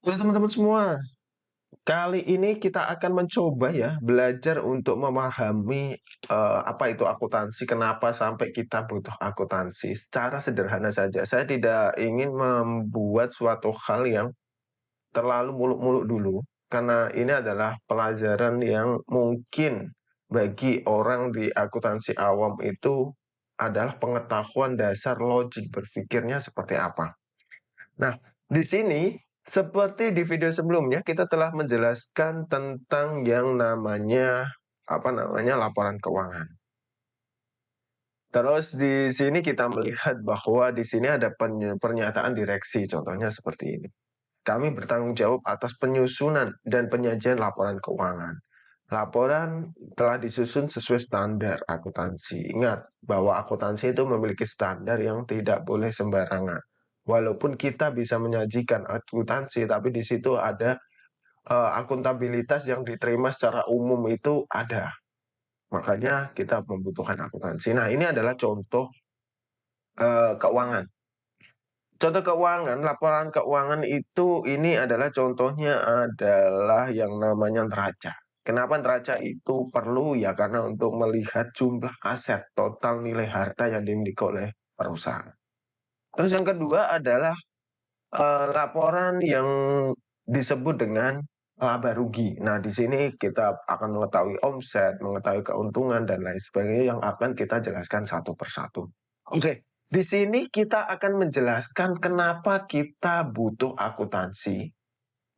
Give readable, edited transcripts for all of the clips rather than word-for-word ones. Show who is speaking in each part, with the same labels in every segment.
Speaker 1: Halo teman-teman semua, kali ini kita akan mencoba ya belajar untuk memahami apa itu akuntansi, kenapa sampai kita butuh akuntansi. Secara sederhana saja, saya tidak ingin membuat suatu hal yang terlalu muluk-muluk dulu, karena ini adalah pelajaran yang mungkin bagi orang di akuntansi awam itu adalah pengetahuan dasar logik berpikirnya seperti apa. Nah, di sini seperti di video sebelumnya kita telah menjelaskan tentang yang namanya laporan keuangan. Terus di sini kita melihat bahwa di sini ada pernyataan direksi, contohnya seperti ini. Kami bertanggung jawab atas penyusunan dan penyajian laporan keuangan. Laporan telah disusun sesuai standar akuntansi. Ingat bahwa akuntansi itu memiliki standar yang tidak boleh sembarangan. Walaupun kita bisa menyajikan akuntansi, tapi di situ ada akuntabilitas yang diterima secara umum itu ada. Makanya kita membutuhkan akuntansi. Nah, ini adalah contoh keuangan. Contoh keuangan, laporan keuangan itu ini adalah contohnya adalah yang namanya neraca. Kenapa neraca itu perlu? Ya karena untuk melihat jumlah aset, total nilai harta yang dimiliki oleh perusahaan. Terus yang kedua adalah laporan yang disebut dengan laba rugi. Nah, di sini kita akan mengetahui omset, mengetahui keuntungan dan lain sebagainya yang akan kita jelaskan satu persatu. Oke, di sini kita akan menjelaskan kenapa kita butuh akuntansi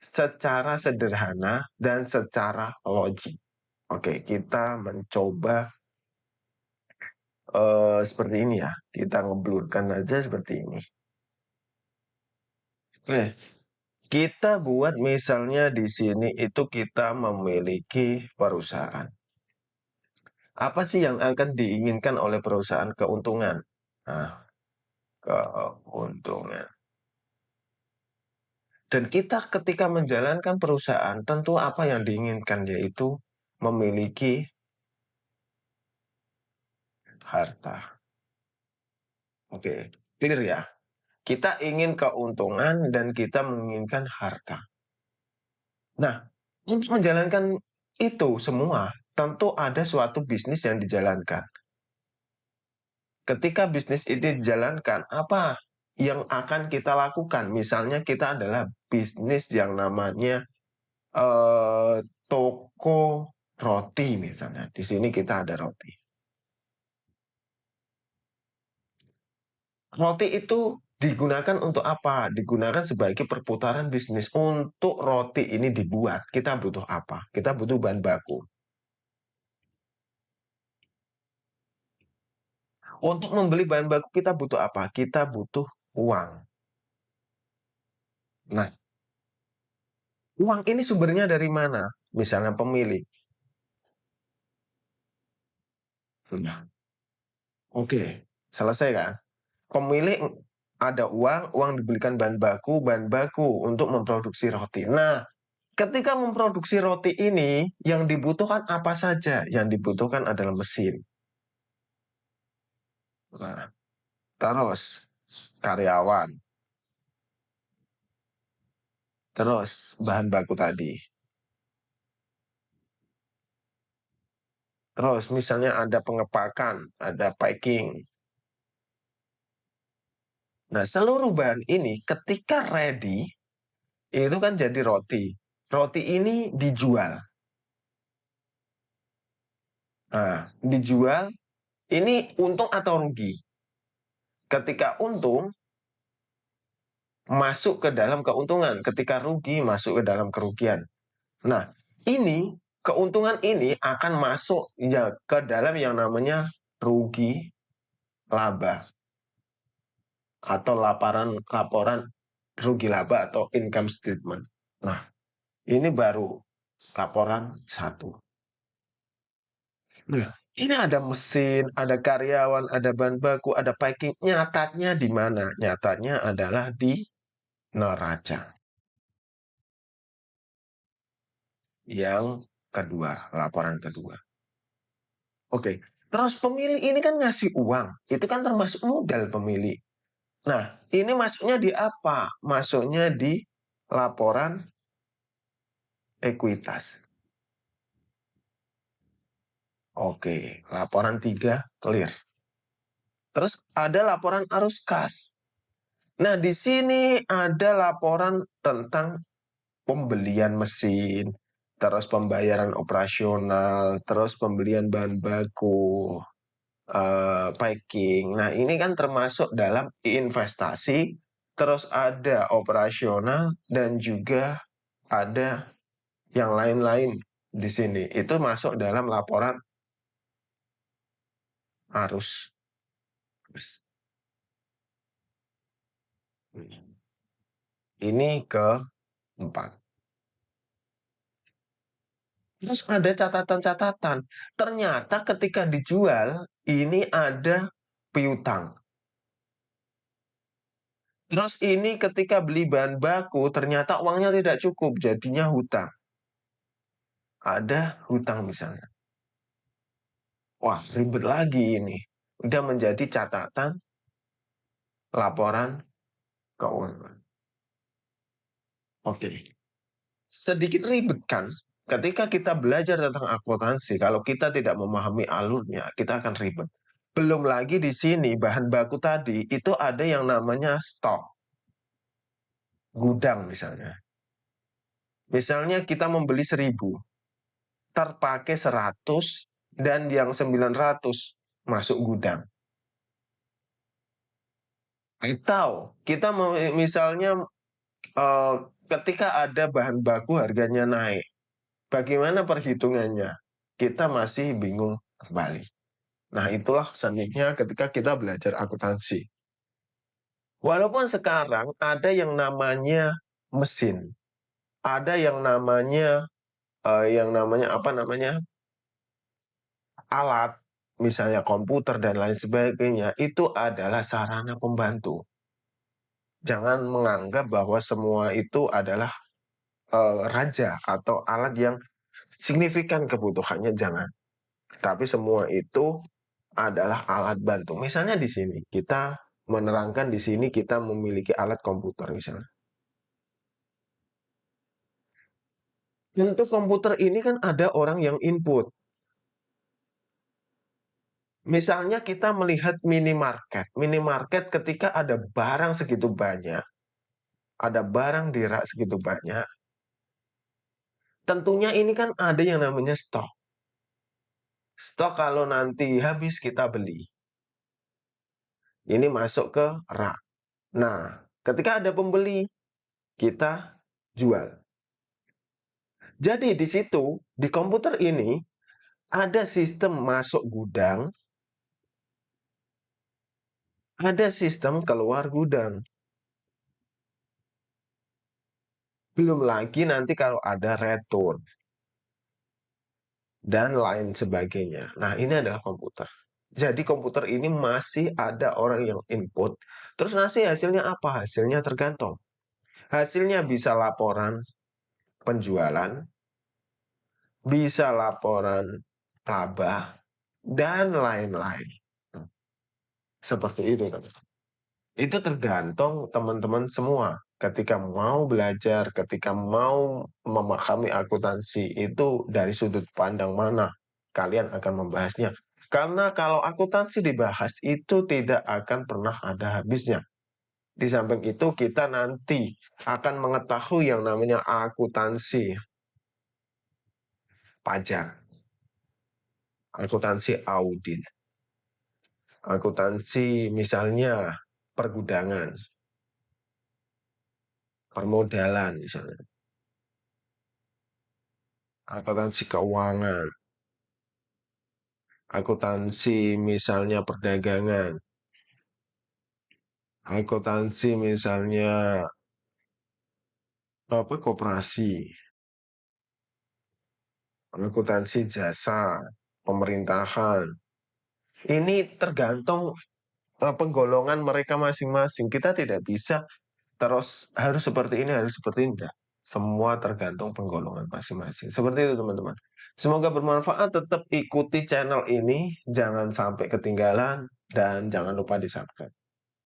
Speaker 1: secara sederhana dan secara logik. Oke, kita mencoba seperti ini ya. Kita ngeblurkan aja seperti ini. Oke, kita buat misalnya di sini itu kita memiliki perusahaan. Apa sih yang akan diinginkan oleh perusahaan? Keuntungan. Nah, keuntungan. Dan kita ketika menjalankan perusahaan, tentu apa yang diinginkan yaitu memiliki harta. Oke, clear ya? Kita ingin keuntungan dan kita menginginkan harta. Nah, untuk menjalankan itu semua, tentu ada suatu bisnis yang dijalankan. Ketika bisnis ini dijalankan, apa yang akan kita lakukan? Misalnya kita adalah bisnis yang namanya toko roti misalnya. Di sini kita ada roti. Roti itu digunakan untuk apa? Digunakan sebagai perputaran bisnis. Untuk roti ini dibuat, kita butuh apa? Kita butuh bahan baku. Untuk membeli bahan baku kita butuh apa? Kita butuh uang. Nah, uang ini sumbernya dari mana? Misalnya pemilik. Nah, oke, selesai kan? Pemilik ada uang, uang dibelikan bahan baku untuk memproduksi roti. Nah, ketika memproduksi roti ini, yang dibutuhkan apa saja? Yang dibutuhkan adalah mesin. Nah, terus karyawan, terus bahan baku tadi. Terus misalnya ada pengepakan, ada packing. Nah, seluruh bahan ini ketika ready, itu kan jadi roti. Roti ini dijual. Nah, dijual, ini untung atau rugi? Ketika untung, masuk ke dalam keuntungan. Ketika rugi, masuk ke dalam kerugian. Nah, ini keuntungan ini akan masuk ya ke dalam yang namanya rugi laba atau laporan rugi laba atau income statement. Nah, ini baru laporan satu. Nah, ini ada mesin, ada karyawan, ada bahan baku, ada packing. Nyatanya di mana? Nyatanya adalah di neraca. Yang kedua, laporan kedua. Oke, terus pemilik ini kan ngasih uang. Itu kan termasuk modal pemilik. Nah, ini masuknya di apa? Masuknya di laporan ekuitas. Oke, laporan 3 clear. Terus ada laporan arus kas. Nah, di sini ada laporan tentang pembelian mesin, terus pembayaran operasional, terus pembelian bahan baku, packing. Nah, ini kan termasuk dalam investasi, terus ada operasional dan juga ada yang lain-lain di sini. Itu masuk dalam laporan arus. Ini keempat. Terus ada catatan-catatan. Ternyata ketika dijual, ini ada piutang. Terus ini ketika beli bahan baku, ternyata uangnya tidak cukup, jadinya hutang. Ada hutang misalnya. Wah, ribet lagi ini. Udah menjadi catatan laporan keuangan. Oke. Sedikit ribet kan? Ketika kita belajar tentang akuntansi, kalau kita tidak memahami alurnya, kita akan ribet. Belum lagi di sini bahan baku tadi itu ada yang namanya stok, gudang misalnya. Misalnya kita membeli 1.000, terpakai 100 dan yang 900 masuk gudang. Atau kita misalnya ketika ada bahan baku harganya naik, bagaimana perhitungannya? Kita masih bingung kembali. Nah, itulah seninya ketika kita belajar akuntansi. Walaupun sekarang ada yang namanya mesin, ada yang namanya apa namanya alat, misalnya komputer dan lain sebagainya, itu adalah sarana pembantu. Jangan menganggap bahwa semua itu adalah raja atau alat yang signifikan kebutuhannya, jangan. Tapi semua itu adalah alat bantu. Misalnya di sini kita menerangkan di sini kita memiliki alat komputer misalnya. Untuk komputer ini kan ada orang yang input. Misalnya kita melihat minimarket. Minimarket ketika ada barang segitu banyak, ada barang di rak segitu banyak, tentunya ini kan ada yang namanya stok. Stok kalau nanti habis kita beli. Ini masuk ke rak. Nah, ketika ada pembeli, kita jual. Jadi di situ, di komputer ini, ada sistem masuk gudang, ada sistem keluar gudang. Belum lagi nanti kalau ada return dan lain sebagainya. Nah, ini adalah komputer. Jadi komputer ini masih ada orang yang input. Terus nanti hasilnya apa? Hasilnya tergantung. Hasilnya bisa laporan penjualan, bisa laporan laba, dan lain-lain. Seperti itu, teman-teman. Itu tergantung teman-teman semua. Ketika mau belajar, ketika mau memahami akuntansi, itu dari sudut pandang mana kalian akan membahasnya. Karena kalau akuntansi dibahas, itu tidak akan pernah ada habisnya. Di samping itu, kita nanti akan mengetahui yang namanya akuntansi pajak, akuntansi audit, akuntansi misalnya pergudangan, permodalan misalnya, akuntansi keuangan, akuntansi misalnya perdagangan, akuntansi misalnya apa koperasi, akuntansi jasa, pemerintahan. Ini tergantung penggolongan mereka masing-masing. Kita tidak bisa terus harus seperti ini, harus seperti ini. Enggak. Semua tergantung penggolongan masing-masing. Seperti itu, teman-teman. Semoga bermanfaat. Tetap ikuti channel ini. Jangan sampai ketinggalan. Dan jangan lupa di-subscribe.